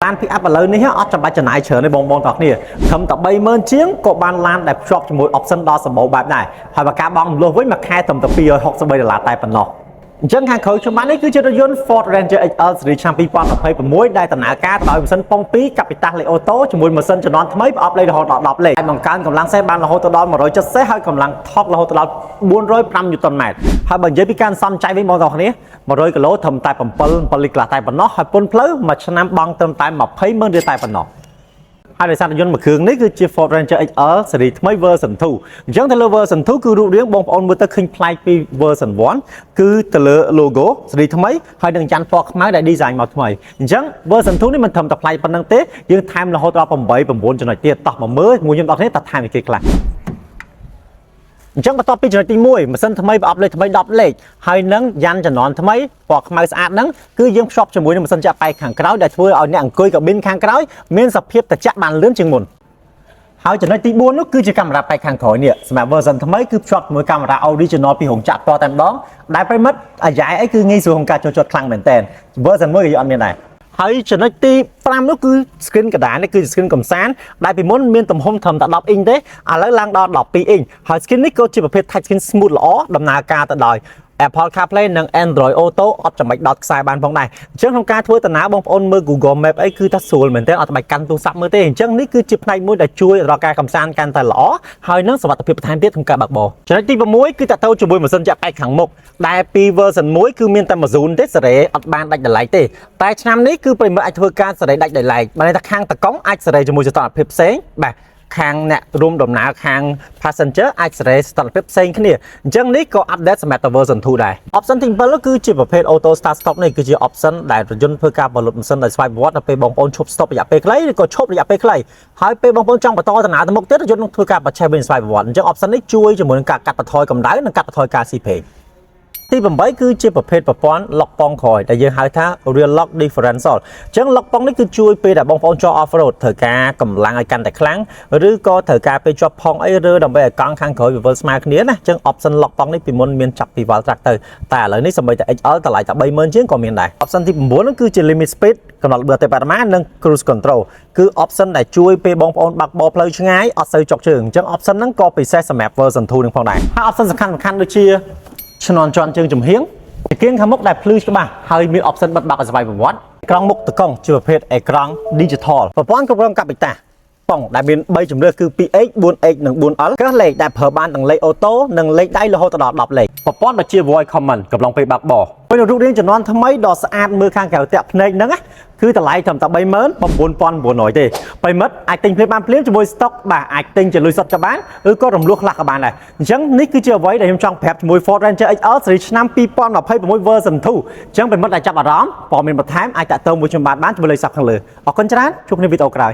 បានពីអាប់ឥឡូវនេះអត់ចាំបាច់ចំណាយច្រើនទេបងបងទាំងគ្នាខំតែ30000ជាងក៏បានឡានដែលភ្ជាប់ជាមួយ option ដ៏សម្បូរបែបដែរហើយបើការបងរំលោះវិញមួយខែត្រឹមតែ$263តែប៉ុណ្ណោះអញ្ចឹងខាងក្រោយខ្ញុំបាននេះគឺជារថយន្ត Ford Ranger XL ស៊េរីឆ្នាំ2026ដែលដំណើរការដោយម៉ាស៊ីនប៉ុង2 Capital Le Auto ជាមួយម៉ាស៊ីនជំនាន់ថ្មីប្រអប់លេខរហូតដល់10លេខហើយបង្កើនកម្លាំងសេះបានរហូតដល់170សេះហើយកម្លាំងថុករហូតដល់405 Newton-m ហើយបើនិយាយពីការសំចៃវិញបងប្អូនគ្នា100គីឡូត្រឹមតែ7លីត្រខ្លះតែប៉ុណ្ណោះហើយពន្ធផ្លូវមួយឆ្នាំបង់ត្រឹមតែ200,000រៀលតែប៉ុណ្ណោះហើយដោយសាររថយន្តមួយគ្រឿងនេះគឺជា Ford Ranger XL ស៊េរីថ្មី version 2អញ្ចឹងទៅលើ version 2គឺរូបរាងបងប្អូនមើលទៅឃើញប្លែកពី version 1គឺទៅលើ logo ស៊េរីថ្មីហើយនឹងច័ន្ទពណ៌ខ្មៅដែល design មកថ្មីអញ្ចឹង version 2នេះមិនត្រឹមតែប្លែកប៉ុណ្្នឹងទេយើងថែមរហូតដល់8 9ចំណុចទៀតតោះមកមើលមួយខ្ញុំដល់នេះតើថែមអីគេខ្លះអញ្ចឹងបន្ទាប់ពីចំណុចទី1ម៉ាស៊ីនថ្មីប្រអប់លេខថ្មី10លេខហើយនឹងយ៉ាន់ជំនាន់ថ្មីពណ៌ខ្មៅស្អាតហ្នឹងគឺយើងភ្ជាប់ជាមួយនឹងម៉ាស៊ីនចាក់បែកខាងក្រោយដែលធ្វើឲ្យអ្នកអង្គុយកាប៊ីនខាងក្រោយមានសភាពត្រជាក់បានលឿនជាងមុនហើយចំណុចទី4នោះគឺជាកាមេរ៉ាបែកខាងក្រោយនេះសម្រាប់ version ថ្មីគឺភ្ជាប់ជាមួយកាមេរ៉ា original ពីរោងចក្រផ្ទាល់តែម្ដងដែលប្រិមិត្តអាយ៉ៃអីគឺងាយស្រួលក្នុងការចូលចិត្តខ្លាំងមែនតើ version 1ក៏យើងអត់មានដែរហើយចំណុចទី5នោះគឺ screen កណ្ដាលនេះគឺ screen កំសាន្តដែលពីមុនមានទំហំត្រឹមតែ10អ៊ីងទេឥឡូវឡើងដល់12អ៊ីងហើយ screen នេះក៏ជាប្រភេទ touch screen smooth ល្អដំណើរការទៅដោយ Apple CarPlay និង Android Auto អត់ចំណុចដោតខ្សែបានផងដែរអញ្ចឹងក្នុងការធ្វើដំណើរបងប្អូនមើល Google Map អីគឺថាស្រួលមែនទែនអត់បាច់កាន់ទូរស័ព្ទមើលទេអញ្ចឹងនេះគឺជាផ្នែកមួយដែលជួយដល់ការកំសាន្តកាន់តែល្អហើយនឹងសុវត្ថិភាពបន្ថែមទៀតក្នុងការបើកបរចំណុចទី6គឺតទៅជាមួយម៉ាស៊ីនចាក់បែកខាងមុខដែលពី version 1គឺមានតែ Mazune ទេសេរីអត់បានដាច់ដライទេតែឆ្នាំនេះគឺប្រិមិត្តអាចធ្វើការសេរីដាច់ដライបានន័យថាខាងតកង់អាចសេរីជាមួយសកម្មភាពផ្សេងបាទខាងអ្នករួមដំណើរខាង passenger អាចសេរីស្ថិរភាពផ្សេងគ្នាអញ្ចឹងនេះក៏ update សម្រាប់ទៅ version 2 ដែរ option ទី7គឺជាប្រភេទ auto start stop នេះគឺជា option ដែលរថយន្តធ្វើការផលិតម៉ាស៊ីនដោយស្វ័យប្រវត្តិដល់ពេលបងប្អូនឈប់ stop រយៈពេលខ្លីឬក៏ឈប់រយៈពេលខ្លីហើយពេលបងប្អូនចង់បន្តដំណើរទៅមុខទៀតរថយន្តនឹងធ្វើការបច្ចេកវិទ្យាស្វ័យប្រវត្តិអញ្ចឹង option នេះជួយជាមួយនឹងការកាត់បន្ថយកម្ដៅនិងកាត់បន្ថយការស៊ីពេកទី8គឺជាប្រភេទប្រព័ន្ធ lock ប៉ងក្រោយដែលយើងហៅថា rear lock differential អញ្ចឹង lock ប៉ងនេះគឺជួយពេលដែលបងប្អូនចុះ off road ត្រូវការកម្លាំងឲ្យកាន់តែខ្លាំងឬក៏ត្រូវការពេលជាប់ផងអីឬដើម្បីឲ្យកង់ខាងក្រោយវាវិលស្មើគ្នាណាអញ្ចឹង option lock ប៉ងនេះពីមុនមានចាប់ពី valve track ទៅតែឥឡូវនេះសម្បីតែ XL តម្លៃតែ30000ជាងក៏មានដែរ option ទី9នោះគឺជា limit speed កំណត់បទបមានិង cruise control គឺ option ដែលជួយពេលបងប្អូនបើកបរផ្លូវឆ្ងាយអត់សូវចុកជើងអញ្ចឹង option ហ្នឹងក៏ពិសេសសម្រាប់ version 2 នឹងផងដែរហើយ option សំខាន់ដូចជាឈ្នន់ជាន់ជើងចំហៀងគៀងខាងមុខដែលភ្លឺច្បាស់ហើយមាន option បិទបាក់ឲ្យស្វ័យប្រវត្តិអេក្រង់មុខតកង់ជាប្រភេទអេក្រង់ digital ប្រព័ន្ធគ្រប់គ្រងកាប៊ីតាប៉ងដែលមាន3ជម្រើសគឺ 2H 4H និង 4L គឺលេខដែលប្រើបានទាំងលេខអូតូនិងលេខដៃរហូតដល់10លេខប្រព័ន្ធដែលជា voice command កំឡុងពេលបើកបរពេលរូបរាងជំនាន់ថ្មីដ៏ស្អាតមើលខាងក្រៅតាក់ភ្នែកហ្នឹងគឺតម្លៃត្រឹមតែ39900ទេប្រិមិត្តអាចទិញភ្លាមបានភ្លាមជាមួយ stock បាទអាចទិញជាលុយសុទ្ធក៏បានឬក៏រំលោះខ្លះក៏បានដែរអញ្ចឹងនេះគឺជាអ្វីដែលខ្ញុំចង់ប្រាប់ជាមួយ Ford Ranger XL ស៊េរីឆ្នាំ2026 version 2អញ្ចឹងប្រិមិត្តដែលចាប់អារម្មណ៍ព័ត៌មានបន្ថែមអាចតាក់ទងមួយខ្ញុំបានជាមួយលេខស័ព្ទខាងលើអរគុណច្រើនជួបគ្នាវីដេអូក្រោយ